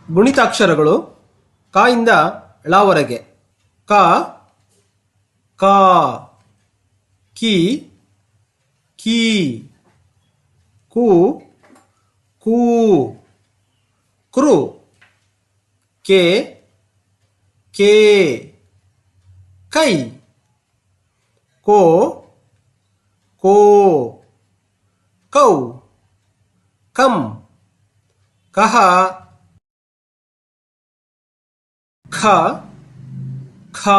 ಗುಣಿತಾಕ್ಷರಗಳು ಕ ಇಂದ ಳವರೆಗೆ. ಕ, ಕ, ಕಿ, ಕೀ, ಕು, ಕೂ, ಕೃ, ಕೆ, ಕೇ, ಕೈ, ಕೋ, ಕೋ, ಕೌ, ಕಂ, ಕಹ, ಖ, ಖ,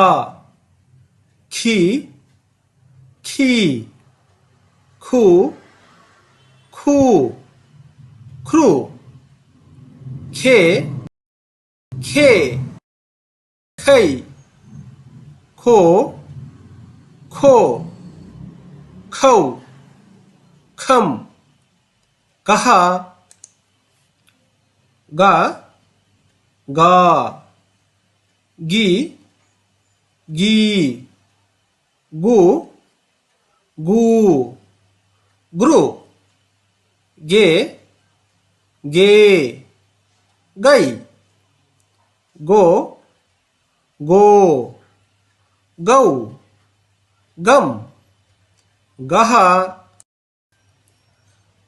ಖಿ, ಖೀ, ಖು, ಖೂ, ಖೃ, ಖೇ, ಖೇ, ಖೈ, ಖೋ, ಖೋ, ಖೌ, ಖಂ, ಕಹ, ಗ, ಗ, ಗಿ, ಗೀ, ಗು, ಗೂ, ಗೃ, ಗೆ, ಗೇ, ಗೈ, ಗೋ, ಗೋ, ಗೌ, ಗಂ, ಗಹ,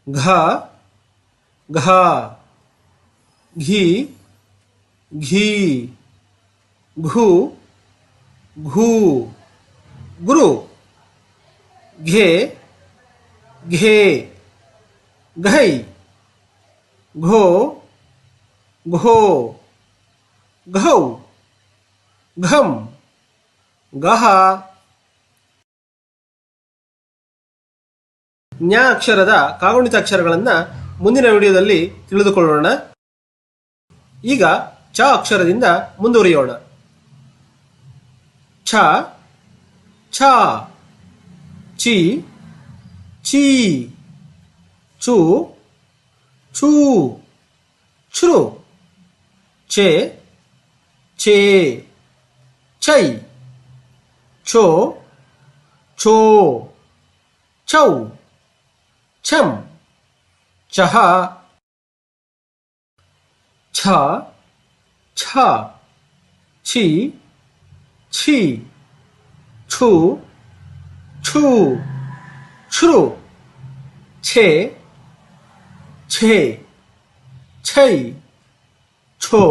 ಘ, ಘ, ಘಿ, ಘೀ, ಘು, ಘೂ, ಗೃ, ಘೆ, ಘೇ, ಘೈ, ಘೋ, ಘೋ, ಘೌ, ಘಂ, ಗಹ. ಜ್ಞ ಅಕ್ಷರದ ಕಾಗುಣಿತ ಅಕ್ಷರಗಳನ್ನು ಮುಂದಿನ ವಿಡಿಯೋದಲ್ಲಿ ತಿಳಿದುಕೊಳ್ಳೋಣ. ಈಗ ಚ ಅಕ್ಷರದಿಂದ ಮುಂದುವರಿಯೋಣ. ಛ, ಛ, ಚಿ, ಚೀ, ಚು, ಛೂ, ಛೃ, ಛೆ, ಛೇ, ಛೈ, ಛೋ, ಛೋ, ಛೌ, ಛಂ, ಛಹ, ಛ, ಛ, ಛಿ, ಛಿ, ಛು, ಛೂ, ಛೃ, ಛೆ, ಛೇ, ಛೈ, ಛೋ,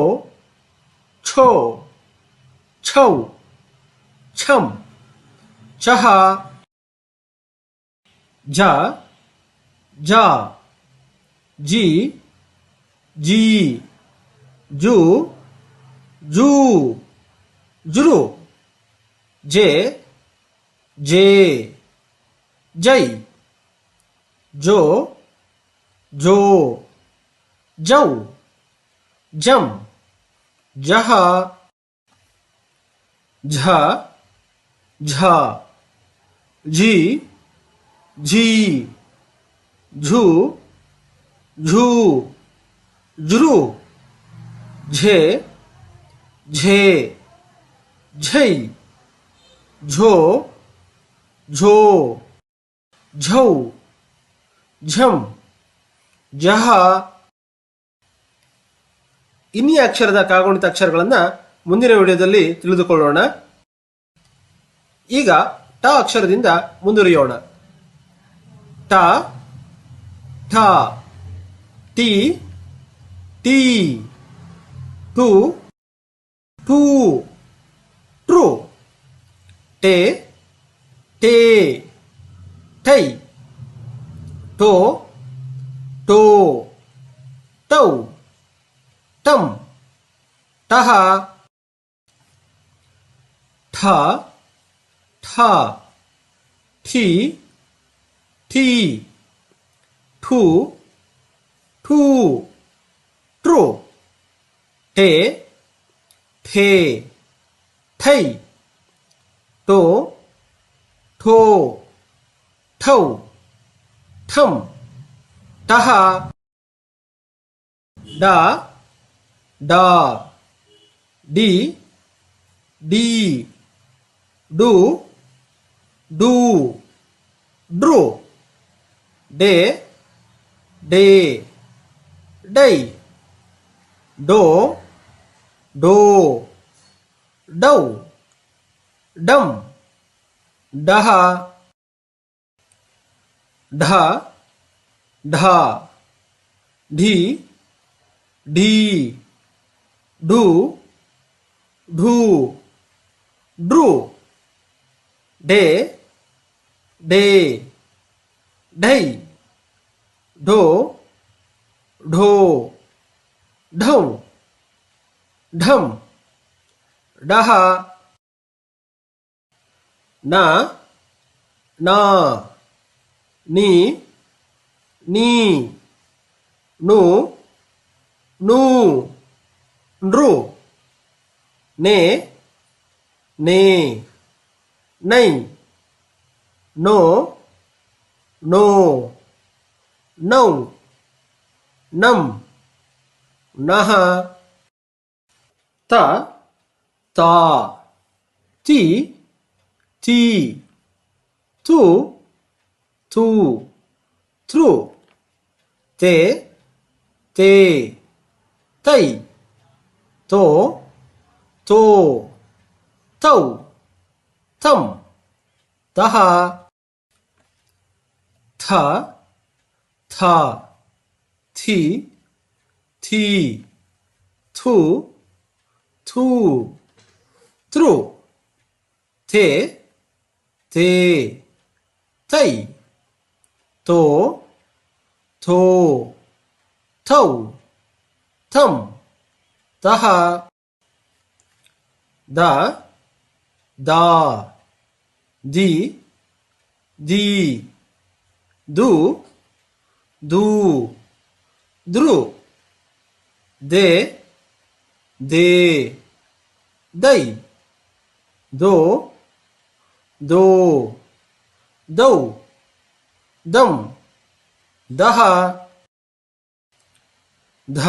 ಛೋ, ಛೌ, ಛಂ, ಛಹ, ಝ, ಝ, ಜಿ, ಜೀ, ಜು, ಜೂ, ಜೃ, ಜೆ, ಜೇ, ಜೈ, ಜೋ, ಜೋ, ಜೌ, ಜಂ, ಜಹ, ಝ, ಝ, ಝಿ, ಝೀ, ಝೂ, ಝೂ, ಝೃ, ಝೆ, ಝೇ, ಝೈ, ಝೋ, ಝೋ, ಝೌ, ಝಂ, ಜಹ. ಇನ್ನೀ ಅಕ್ಷರದ ಕಾಗುಣಿತ ಅಕ್ಷರಗಳನ್ನು ಮುಂದಿನ ವಿಡಿಯೋದಲ್ಲಿ ತಿಳಿದುಕೊಳ್ಳೋಣ. ಈಗ ಟ ಅಕ್ಷರದಿಂದ ಮುಂದುವರಿಯೋಣ. ಟ, ಠ, ಟಿ, ಟೀ, ಟು, ಟೂ, ಟ್ರು, ಟೆ, ಟೇ, ಟೈ, ಟೋ, ಟೋ, ಟೌ, ಟಂ, ಟಹ, ಠ, ಠ, ಠಿ, ಠೀ, ಠೂ, ಠೂ, ಟ್ರು, ಟೆ, ಥೇ, ಥೈ, ಟೋ, ಠೋ, ಠೌ, ಠಂ, ಟಹ, ಡ, ಡ, ಡಿ, ಡಿ, ಡು, ಡೂ, ಡ್ರು, ಡೇ, ಡೇ, ಡೈ, ಡೋ ಡೋ ಡೌ ಡಮ್ ಡಹ ಢ ಢ ಢಿ ಢೀ ಢೂ ಢೂ ಢೃ ಢೇ ಢೇ ಢೈ ಢೋ ಢೋ ಢೌ ಢಂ ಢಹ ನ ನಾ ನೀ ನೀ ನು ನೂ ನೃ ನೇ ನೇ ನೈ ನೋ ನೋ ನೌ ನಂ ನಃ ತ ತಾ ತಿ ತೀ ಥು ಥೂ ಥೃ ತೇ ತೇ ತೈ ತೋ ತೋ ತೌ ತಂ ತಹ ಥ ಥ ಥಿ ಥೀ ಥು ಥೂ ಥೃ ಥೇ ತೇ ತೈ ತೋ ಥೋ ಥೌ ಥಂ ತಹ ದ ದಾ ದಿ ದಿ ದು ದೂ ದೃ ದೇ ದೇ ದೈ ದೋ ದೋ ದೌ ದಂ ದಹ ಧ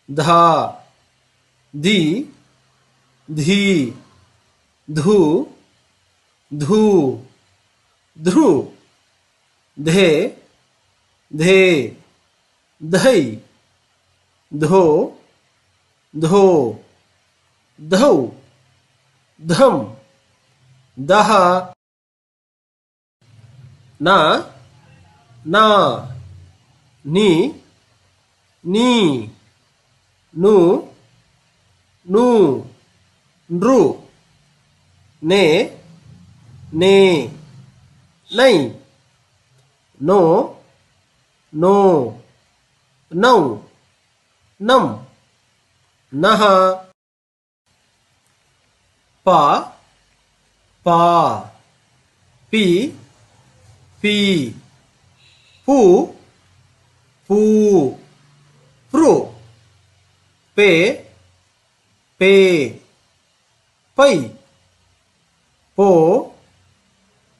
ಧ ದಿ ಧೀ ಧೂ ಧೂ ಧೃ ಧೇ ಧೇ ಧೈ ಧೋ ಧೋ ಧೌ ಧಂ ದಹ ನ ನಾ ನೀ ನೀ ನು ನೂ ನೃ ನೇ ನೇ ನೈ ನೋ ನೋ ನೌ ನಂ ನಃ ಪ ಪಾ ಪಿ ಪೀ ಪೂ ಪೂ ಪೃ ಪೇ ಪೇ ಪೈ ಪೋ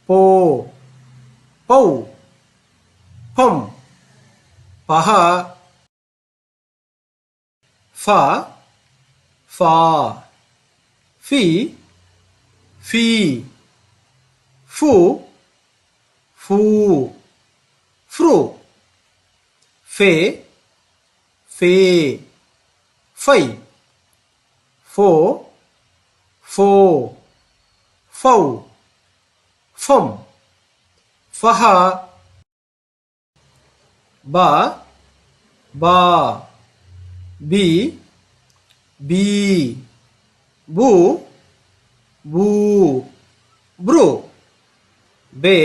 ಪೋ ಪೌ ಫಂ ಪಹ ಫ ಫಾ ಫಿ ಫೀ ಫು ಫೂ ಫ್ರು ಫೇ ಫೇ ಫೈ ಫೋ ಫೋ ಫೌ ಫಂ ಫಹ ಬ ಬಾ ಬಿ ಬೀ ಬೂ ಬೂ ಬೃ ಬೇ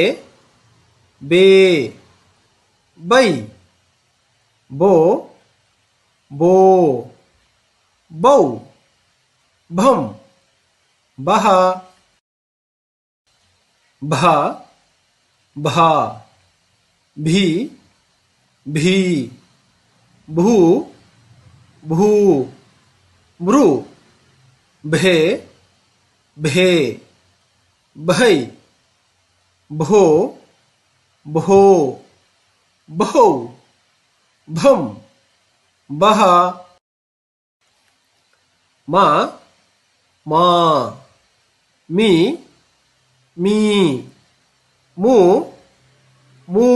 ಬೇ ಬೈ ಬೋ ಬೋ ಬೌ ಭಂ ಬಹ ಭ ಭಾ ಭೀ ಭೀ ಭೂ ಭೂ ಭೃ ಭೇ ಭೇ ಭೈ ಭೋ ಭೋ ಭೌ ಭಂ ಬಹ ಮಾ ಮಾ ಮೀ ಮೀ ಮೂ ಮೂ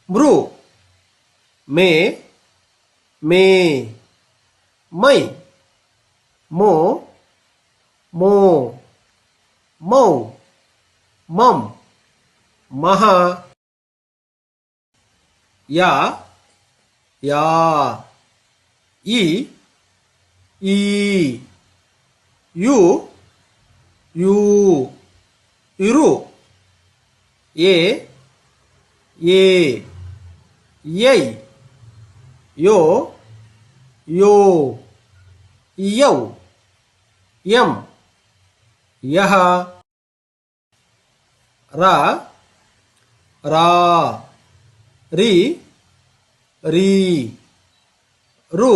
ಮೃ ಮೇ ಮೇ ಮೈ ಮೋ ಮೋ ಮೌ ಮಂ ಮಹ ಯಾ ಯಾ ಈ ಈ ಯು ಯೂ ಇರು ಎ ಎ ಯೈ ಯೋ ಯೋ ಯೌ ಯಂ ಯಹ ರಾ ರಾ ರಿ ರೀ ರು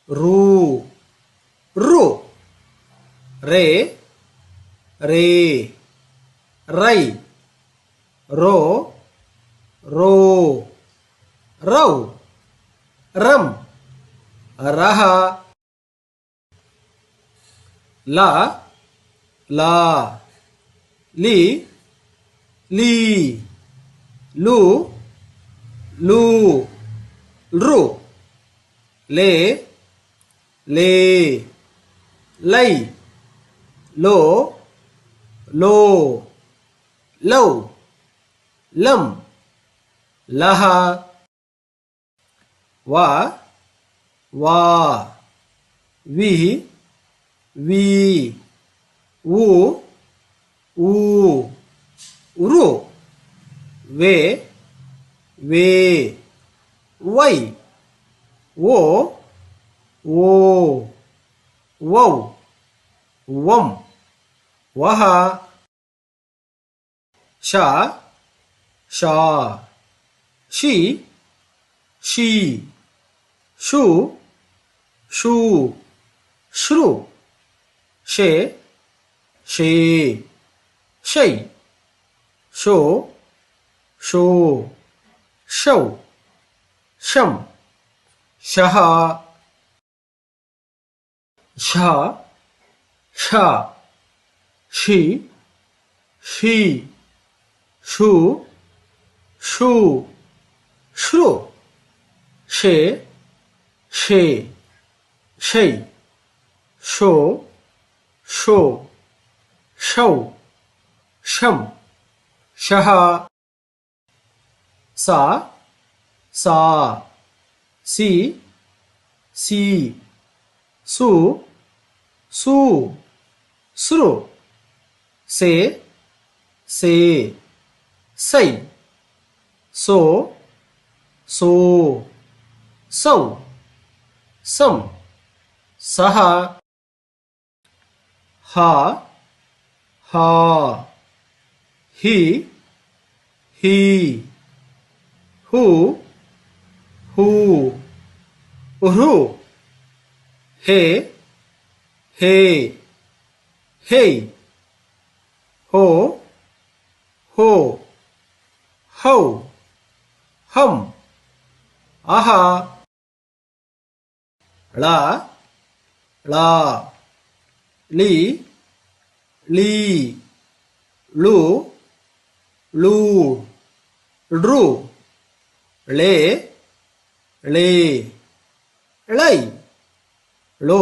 ರೂ ರು ರೇ ರೇ ರೈ ರೋ ರೋ ರೌ ರಂ ರಹ ಲಾ ಲಾ ಲಿ ಲೀ ಲು ಲೂ ರು ಲೇ ಲೇ ಲೈ ಲೋ ಲೋ ಲೌ ಲಂ ಲಹ ವಾ ವಾ ವಿ ವಿ ವು ಊ ರು ವೇ ವೇ ವೈ ಓ ಓ ವೌ ವಂ ವಹ ಶ ಶಾ ಶಿ ಶೀ ಶು ಶೂ ಶ್ರು ಶೇ ಶೇ ಶೈ ಶೋ ಶೋ ಶೌ ಶಂ ಶಹ ಶ ಶ ಶಿ ಶೀ ಶೂ ಶೂ ಶ್ರು ಶೇ ಶೇ ಶೈ ಶೋ ಶೋ ಶೌ ಶಂ ಶಹ ಸಾ ಸಾ ಸಿ ಸಿ ಸು ಸೂ ಸೃ ಸೇ ಸೇ ಸೈ ಸೋ ಸೋ ಸೌ ಸಂ ಸಹ ಹಾ ಹಾ ಹಿ ಹೀ ಹೂ ಹೂ ಹೃ ಹೇ ಹೇ ಹೇ ಹೋ ಹೋ ಹೌ ಹಂ ಅಹ ಳ ಳ ಲಿ ಲೀ ಳು ಲೂ ಋ ಳೇ ಳೇ ಳೈ ಲೋ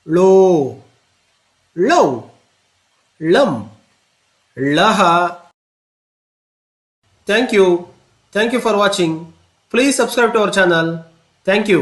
ಲೋ ಲೌ ಲಂ ಲಹ. Thank you. Thank you for watching. Please subscribe to our channel. Thank you.